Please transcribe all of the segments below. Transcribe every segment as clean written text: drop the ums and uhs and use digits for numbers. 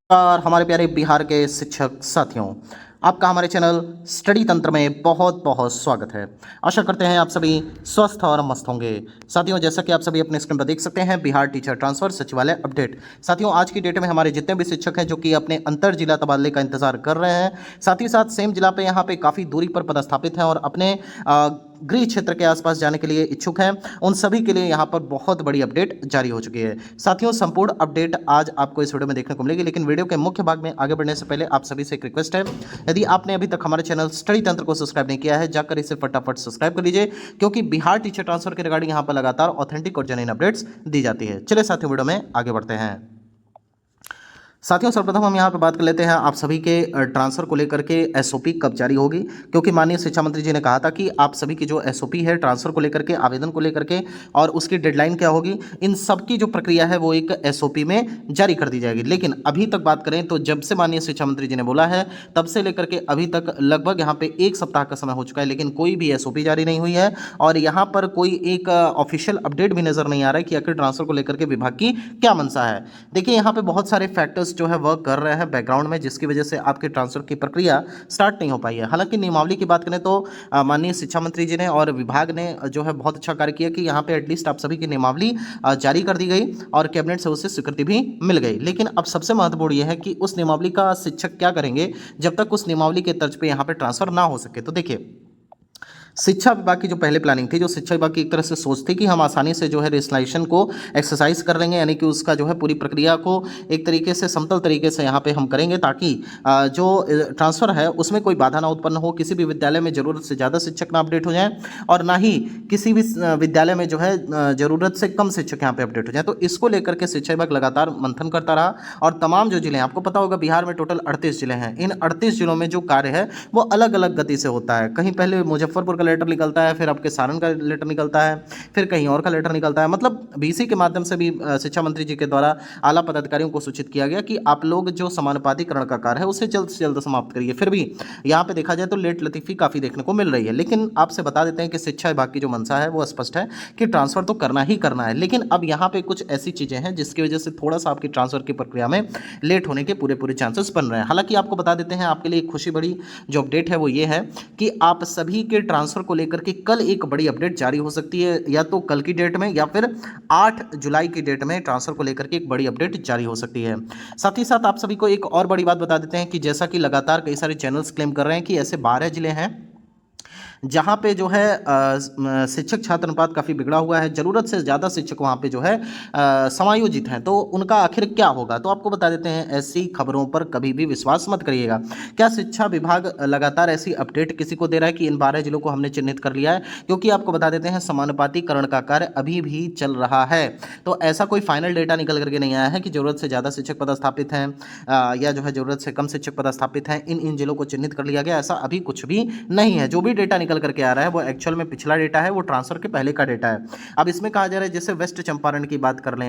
और हमारे प्यारे बिहार के शिक्षक साथियों, आपका हमारे चैनल स्टडी तंत्र में बहुत बहुत स्वागत है। आशा करते हैं आप सभी स्वस्थ और मस्त होंगे। साथियों, जैसा कि आप सभी अपने स्क्रीन पर देख सकते हैं, बिहार टीचर ट्रांसफर सचिवालय अपडेट। साथियों, आज की डेट में हमारे जितने भी शिक्षक हैं जो कि अपने अंतर जिला तबादले का इंतजार कर रहे हैं, साथ ही साथ सेम जिला पे यहाँ पे काफ़ी दूरी पर पदस्थापित हैं और अपने गृह क्षेत्र के आसपास जाने के लिए इच्छुक हैं, उन सभी के लिए यहाँ पर बहुत बड़ी अपडेट जारी हो चुकी है। साथियों, संपूर्ण अपडेट आज आपको इस वीडियो में देखने को मिलेगी, लेकिन वीडियो के मुख्य भाग में आगे बढ़ने से पहले आप सभी से एक रिक्वेस्ट है, यदि आपने अभी तक हमारे चैनल स्टडी तंत्र को सब्सक्राइब नहीं किया है, जाकर इसे फटाफट सब्सक्राइब कर लीजिए, क्योंकि बिहार टीचर ट्रांसफर के रिगार्डिंग यहाँ पर लगातार ऑथेंटिक और जेन्युइन अपडेट्स दी जाती है। चलिए साथियों, वीडियो में आगे बढ़ते हैं। साथियों, सर्वप्रथम हम यहाँ पर बात कर लेते हैं आप सभी के ट्रांसफ़र को लेकर के एसओपी कब जारी होगी, क्योंकि माननीय शिक्षा मंत्री जी ने कहा था कि आप सभी की जो एसओपी है ट्रांसफ़र को लेकर के, आवेदन को लेकर के और उसकी डेडलाइन क्या होगी, इन सब की जो प्रक्रिया है वो एक एसओपी में जारी कर दी जाएगी। लेकिन अभी तक बात करें तो जब से माननीय शिक्षा मंत्री जी ने बोला है तब से लेकर के अभी तक लगभग यहाँ पे 1 सप्ताह का समय हो चुका है, लेकिन कोई भी एसओपी जारी नहीं हुई है और यहाँ पर कोई एक ऑफिशियल अपडेट भी नज़र नहीं आ रहा है कि आखिर ट्रांसफ़र को लेकर के विभाग की क्या मंशा है। देखिए, यहाँ पे बहुत सारे फैक्टर्स जो है वर्क कर रहे हैं बैकग्राउंड में, जिसकी वजह से आपके ट्रांसफर की प्रक्रिया स्टार्ट नहीं हो पाई है। हालांकि नियमावली की बात करें तो माननीय शिक्षा मंत्री जी ने और विभाग ने जो है बहुत अच्छा कार्य किया कि यहाँ पे एटलीस्ट आप सभी की नियमावली जारी कर दी गई और कैबिनेट से उसे स्वीकृति भी मिल गई। लेकिन अब सबसे महत्वपूर्ण यह है कि उस नियमावली का शिक्षक क्या करेंगे जब तक उस नियमावली के तर्ज पे यहाँ पे ट्रांसफर ना हो सके। तो देखिए, शिक्षा विभाग की जो पहले प्लानिंग थी, जो शिक्षा विभाग की एक तरह से सोच थी कि हम आसानी से जो है रेसलाइजेशन को एक्सरसाइज कर लेंगे, यानी कि उसका जो है पूरी प्रक्रिया को एक तरीके से समतल तरीके से यहाँ पे हम करेंगे ताकि जो ट्रांसफ़र है उसमें कोई बाधा ना उत्पन्न हो, किसी भी विद्यालय में ज़रूरत से ज़्यादा शिक्षक ना अपडेट हो जाएँ और ना ही किसी भी विद्यालय में जो है ज़रूरत से कम शिक्षक यहाँ पे अपडेट हो जाए। तो इसको लेकर के शिक्षा विभाग लगातार मंथन करता रहा और तमाम जो जिले हैं, आपको पता होगा बिहार में टोटल 38 जिले हैं, इन 38 जिलों में जो कार्य है वो अलग अलग गति से होता है। कहीं पहले मुजफ्फरपुर का लेटर निकलता है, फिर आपके सारण का लेटर निकलता है, फिर कहीं और का लेटर निकलता है। मतलब बीसी के माध्यम से भी शिक्षा मंत्री जी के द्वारा आला पदाधिकारियों को सूचित किया गया कि आप लोग जो समानुपातिकरण का कार्य है उसे जल्द से जल्द समाप्त करिए। फिर भी यहाँ पे देखा जाए तो लेट लतीफ़ी काफ़ी देखने को मिल रही है, लेकिन आपसे बता देते हैं कि शिक्षा विभाग की जो मंशा है वो स्पष्ट है कि ट्रांसफ़र तो करना ही करना है। लेकिन अब यहाँ पे कुछ ऐसी चीज़ें हैं जिसकी वजह से थोड़ा सा आपकी ट्रांसफ़र की प्रक्रिया में लेट होने के पूरे चांसेस बन रहे हैं। हालांकि आपको बता देते हैं, आपके लिए एक खुशी बड़ी जो अपडेट है वो ये है कि आप सभी के ट्रांसफ़र को लेकर के कल एक बड़ी अपडेट जारी हो सकती है, या तो कल की डेट में या फिर 8 जुलाई की डेट में ट्रांसफ़र को लेकर के एक बड़ी अपडेट जारी हो सकती है। साथ ही साथ आप सभी को एक और बड़ी बात बता देते हैं कि जैसा कि लगातार कई सारे चैनल्स क्लेम कर रहे हैं कि ऐसे 12 जिले हैं जहाँ पे जो है शिक्षक छात्र अनुपात काफ़ी बिगड़ा हुआ है, ज़रूरत से ज़्यादा शिक्षक वहाँ पे जो है समायोजित हैं, तो उनका आखिर क्या होगा। तो आपको बता देते हैं, ऐसी खबरों पर कभी भी विश्वास मत करिएगा। क्या शिक्षा विभाग लगातार ऐसी अपडेट किसी को दे रहा है कि इन 12 जिलों को हमने चिन्हित कर लिया है? क्योंकि आपको बता देते हैं, समानुपातिकरण का कार्य अभी भी चल रहा है, तो ऐसा कोई फाइनल डेटा निकल करके नहीं आया है कि ज़रूरत से ज़्यादा शिक्षक पदस्थापित हैं या जो है ज़रूरत से कम शिक्षक पदस्थापित हैं, इन जिलों को चिन्हित कर लिया गया, ऐसा अभी कुछ भी नहीं है। जो भी डेटा निकल करके आ रहा है वो एक्चुअल में पिछला डेटा है, वो ट्रांसफर के पहले का डेटा है। अब इसमें कहा जा रहा है, जैसे वेस्ट चंपारण की बात कर लें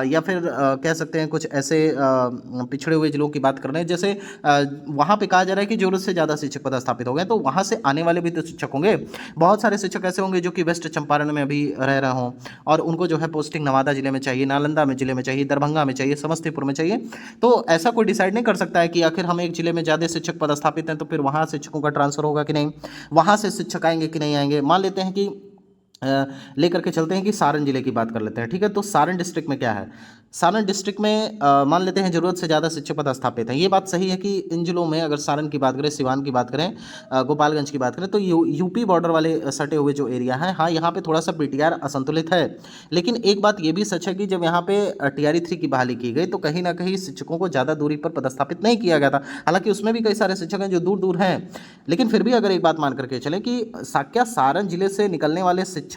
या फिर कह सकते हैं कुछ ऐसे पिछड़े हुए जिलों की बात कर लें, जैसे वहाँ पे कहा जा रहा है कि जरूरत से ज़्यादा शिक्षक पदस्थापित हो गए, तो वहाँ से आने वाले भी तो शिक्षक होंगे। बहुत सारे शिक्षक ऐसे होंगे जो कि वेस्ट चंपारण में अभी रह रहे हों और उनको जो है पोस्टिंग नवादा जिले में चाहिए, नालंदा में जिले में चाहिए, दरभंगा में चाहिए, समस्तीपुर में चाहिए। तो ऐसा कोई डिसाइड नहीं कर सकता है कि आखिर हम एक जिले में ज़्यादा शिक्षक पदस्थापित हैं तो फिर वहाँ शिक्षकों का ट्रांसफर होगा कि नहीं, वहाँ से शिक्षक आएंगे कि नहीं आएंगे। मान लेते हैं कि लेकर के चलते हैं कि सारण जिले की बात कर लेते हैं, ठीक है। तो सारण डिस्ट्रिक्ट में क्या है, सारण डिस्ट्रिक्ट में मान लेते हैं ज़रूरत से ज़्यादा शिक्षक पदस्थापित हैं। ये बात सही है कि इन जिलों में अगर सारण की बात करें, सिवान की बात करें, गोपालगंज की बात करें, तो यूपी बॉर्डर वाले सटे हुए जो एरिया हैं, हाँ यहाँ पे थोड़ा सा पीटीआर असंतुलित है। लेकिन एक बात ये भी सच है कि जब यहाँ पे टीआरई 3 की बहाली की गई तो कहीं ना कहीं शिक्षकों को ज़्यादा दूरी पर पदस्थापित नहीं किया गया था। हालांकि उसमें भी कई सारे शिक्षक हैं जो दूर दूर हैं, लेकिन फिर भी अगर एक बात मान करके चलें कि क्या सारण जिले से निकलने वाले शिक्षक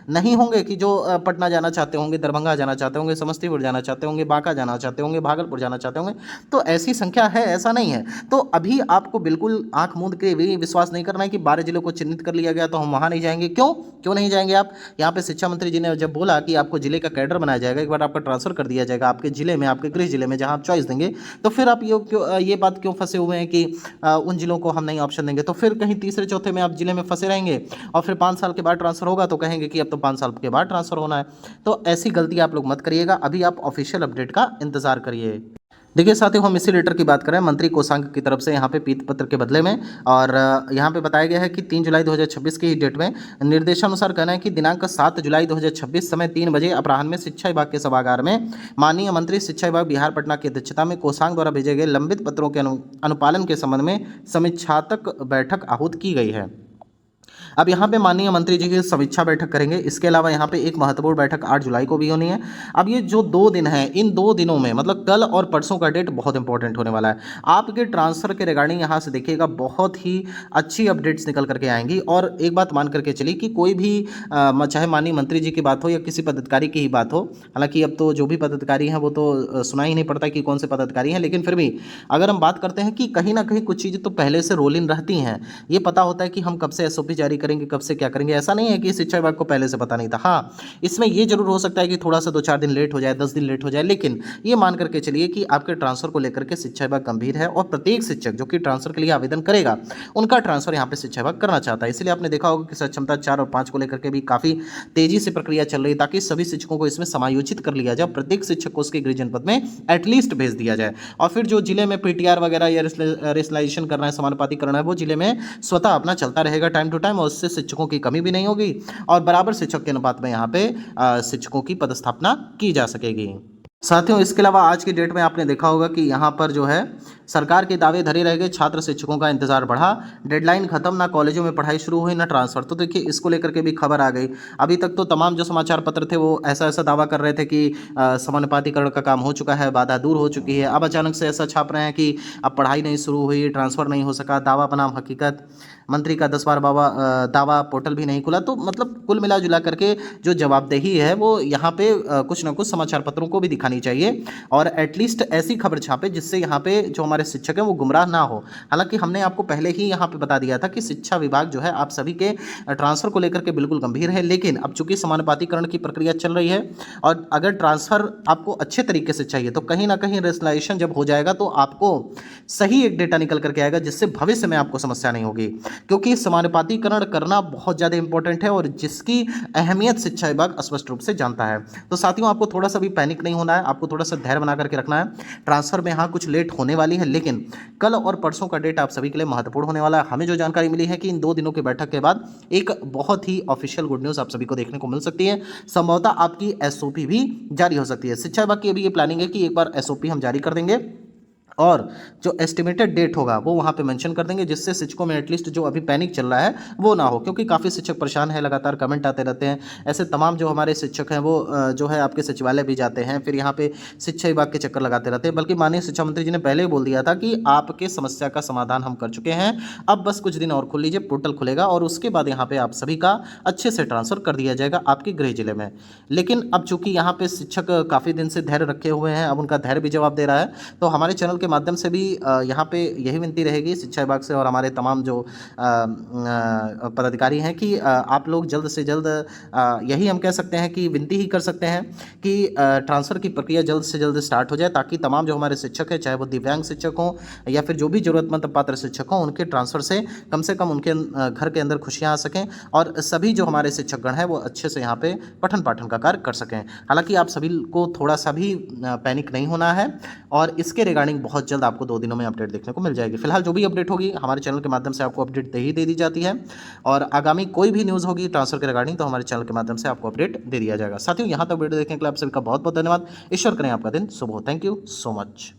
नहीं होंगे कि जो पटना जाना चाहते होंगे, दरभंगा जाना चाहते होंगे, समस्तीपुर जाना चाहते होंगे, बांका जाना चाहते होंगे, भागलपुर जाना चाहते होंगे। तो ऐसी संख्या है, ऐसा नहीं है। तो अभी आपको बिल्कुल आंख मूंद के भी विश्वास नहीं करना है कि 12 जिलों को चिन्हित कर लिया गया तो हम वहां नहीं जाएंगे। क्यों नहीं जाएंगे आप? यहाँ पे शिक्षा मंत्री जी ने जब बोला कि आपको जिले का कैडर बनाया जाएगा, एक बार आपका ट्रांसफर कर दिया जाएगा आपके जिले में, आपके गृह जिले में जहाँ आप चॉइस देंगे, तो फिर आप ये बात क्यों फंसे हुए हैं कि उन जिलों को हम नहीं ऑप्शन देंगे? तो फिर कहीं तीसरे चौथे में आप जिले में फंसे रहेंगे और फिर 5 साल के बाद ट्रांसफर होगा तो कहेंगे कि अब तो 5 साल के बाद ट्रांसफर होना है। तो ऐसी गलती आप लोग मत करिएगा, अभी आप ऑफिशियल अपडेट का इंतजार करिए। देखिए साथियों, हम इसी लेटर की बात करें मंत्री कोषांग की तरफ से यहाँ पे पीत पत्र के बदले में। और यहाँ पे बताया गया है कि 3 जुलाई 2026 की ही डेट में निर्देशानुसार कहना है कि दिनांक 7 जुलाई 2026 समय 3 बजे अपराह्न में शिक्षा विभाग के सभागार में माननीय मंत्री शिक्षा विभाग बिहार पटना की अध्यक्षता में कोषांग द्वारा भेजे गए लंबित पत्रों के अनुपालन के संबंध में समीक्षात्मक बैठक आहूत की गई है। अब यहाँ पे माननीय मंत्री जी की समीक्षा बैठक करेंगे। इसके अलावा यहाँ पे एक महत्वपूर्ण बैठक 8 जुलाई को भी होनी है। अब ये जो 2 दिन हैं, इन 2 दिनों में मतलब कल और परसों का डेट बहुत इंपॉर्टेंट होने वाला है। आपके ट्रांसफ़र के रिगार्डिंग यहाँ से देखिएगा बहुत ही अच्छी अपडेट्स निकल करके आएंगी। और एक बात मान करके चलिए कि कोई भी चाहे माननीय मंत्री जी की बात हो या किसी पदाधिकारी की ही बात हो, हालांकि अब तो जो भी पदाधिकारी हैं वो तो सुना ही नहीं पड़ता कि कौन से पदाधिकारी हैं, लेकिन फिर भी अगर हम बात करते हैं कि कहीं ना कहीं कुछ चीज़ें तो पहले से रोल इन रहती हैं। ये पता होता है कि हम कब से एसओपी जारी करेंगे, कब से क्या करेंगे। ऐसा नहीं है कि शिक्षा विभाग को पहले से पता नहीं था। हाँ, इसमें ये जरूर हो सकता है कि थोड़ा सा 2-4 दिन लेट हो जाए, 10 दिन लेट हो जाए, लेकिन ये मान करके चलिए कि आपके ट्रांसफर को लेकर के शिक्षा विभाग गंभीर है और प्रत्येक शिक्षक जो कि ट्रांसफर के लिए आवेदन करेगा उनका ट्रांसफर यहाँ पे शिक्षा विभाग करना चाहता है। इसलिए आपने देखा होगा कि सक्षमता 4 और 5 को लेकर के भी काफी तेजी से प्रक्रिया चल रही है ताकि सभी शिक्षकों को इसमें समायोजित कर लिया जाए, प्रत्येक शिक्षक को उसके गृह जनपद में एटलीस्ट भेज दिया जाए। और फिर जो जिले में पीटीआर वगैरह या रेशनलाइजेशन करना है, समानुपाती करना है, वो जिले में स्वतः अपना चलता रहेगा टाइम टू टाइम और उससे शिक्षकों की कमी भी नहीं होगी और बराबर शिक्षक के अनुपात में यहाँ पे शिक्षकों की पदस्थापना की जा सकेगी। साथियों, इसके अलावा आज की डेट में आपने देखा होगा कि यहाँ पर जो है सरकार के दावे धरे रह गए, छात्र शिक्षकों का इंतजार बढ़ा, डेडलाइन खत्म, ना कॉलेजों में पढ़ाई शुरू हुई ना ट्रांसफर। तो देखिए इसको लेकर के भी खबर आ गई। अभी तक तो तमाम जो समाचार पत्र थे वो ऐसा ऐसा दावा कर रहे थे कि समानुपातीकरण का काम हो चुका है, बाधा दूर हो चुकी है। अब अचानक से ऐसा छाप रहे हैं कि अब पढ़ाई नहीं शुरू हुई, ट्रांसफर नहीं हो सका, दावा बनाम हकीकत, मंत्री का 10 बार दावा, पोर्टल भी नहीं खुला। तो मतलब कुल मिला जुला करके जो जवाबदेही है वो यहाँ पे कुछ ना कुछ समाचार पत्रों को भी दिखानी चाहिए और एटलीस्ट ऐसी खबर छापे जिससे यहाँ पे जो हमारे शिक्षक हैं वो गुमराह ना हो। हालांकि हमने आपको पहले ही यहाँ पे बता दिया था कि शिक्षा विभाग जो है आप सभी के ट्रांसफर को लेकर के बिल्कुल गंभीर है, लेकिन अब चूंकि समानुपातीकरण की प्रक्रिया चल रही है और अगर ट्रांसफर आपको अच्छे तरीके से चाहिए तो कहीं ना कहीं रेशनलाइजेशन जब हो जाएगा तो आपको सही एक डेटा निकल करके आएगा जिससे भविष्य में आपको समस्या नहीं होगी, क्योंकि समानुपातीकरण करना बहुत ज़्यादा इंपॉर्टेंट है और जिसकी अहमियत शिक्षा विभाग स्पष्ट रूप से जानता है। तो साथियों, आपको थोड़ा सा भी पैनिक नहीं होना है, आपको थोड़ा सा धैर्य बना करके रखना है। ट्रांसफर में हाँ कुछ लेट होने वाली है, लेकिन कल और परसों का डेट आप सभी के लिए महत्वपूर्ण होने वाला है। हमें जो जानकारी मिली है कि इन 2 दिनों की बैठक के बाद एक बहुत ही ऑफिशियल गुड न्यूज़ आप सभी को देखने को मिल सकती है। संभवतः आपकी एसओपी भी जारी हो सकती है। शिक्षा विभाग की अभी ये प्लानिंग है कि एक बार एसओपी हम जारी कर देंगे और जो एस्टिमेटेड डेट होगा वो वहाँ पे मेंशन कर देंगे जिससे शिक्षकों में एटलीस्ट जो अभी पैनिक चल रहा है वो ना हो, क्योंकि काफ़ी शिक्षक परेशान है, लगातार कमेंट आते रहते हैं। ऐसे तमाम जो हमारे शिक्षक हैं वो जो है आपके सचिवालय भी जाते हैं, फिर यहाँ पे शिक्षा विभाग के चक्कर लगाते रहते हैं। बल्कि माननीय शिक्षा मंत्री जी ने पहले ही बोल दिया था कि आपके समस्या का समाधान हम कर चुके हैं, अब बस कुछ दिन और खोल लीजिए, पोर्टल खुलेगा और उसके बाद यहाँ पे आप सभी का अच्छे से ट्रांसफर कर दिया जाएगा आपके गृह जिले में। लेकिन अब चूंकि यहाँ पे शिक्षक काफ़ी दिन से धैर्य रखे हुए हैं, अब उनका धैर्य भी जवाब दे रहा है, तो हमारे चैनल के माध्यम से भी यहाँ पे यही विनती रहेगी शिक्षा विभाग से और हमारे तमाम जो पदाधिकारी हैं कि आप लोग जल्द से जल्द यही हम कह सकते हैं कि विनती ही कर सकते हैं कि ट्रांसफ़र की प्रक्रिया जल्द से जल्द स्टार्ट हो जाए ताकि तमाम जो हमारे शिक्षक हैं, चाहे वो दिव्यांग शिक्षक हों या फिर जो भी ज़रूरतमंद पात्र शिक्षक हों, उनके ट्रांसफ़र से कम उनके घर के अंदर खुशियाँ आ सकें और सभी जो हमारे शिक्षकगण हैं वो अच्छे से यहाँ पे पठन पाठन का कार्य कर सकें। हालाँकि आप सभी को थोड़ा सा भी पैनिक नहीं होना है और इसके रिगार्डिंग बहुत जल्द आपको 2 दिनों में अपडेट देखने को मिल जाएगी। फिलहाल जो भी अपडेट होगी हमारे चैनल के माध्यम से आपको अपडेट दे दी जाती है और आगामी कोई भी न्यूज़ होगी ट्रांसफर के रिगार्डिंग तो हमारे चैनल के माध्यम से आपको अपडेट दे दिया जाएगा। साथियों, यहाँ तक वीडियो देखने के लिए आप सभी का बहुत बहुत धन्यवाद। ईश्वर करें आपका दिन शुभ हो। Thank you so much.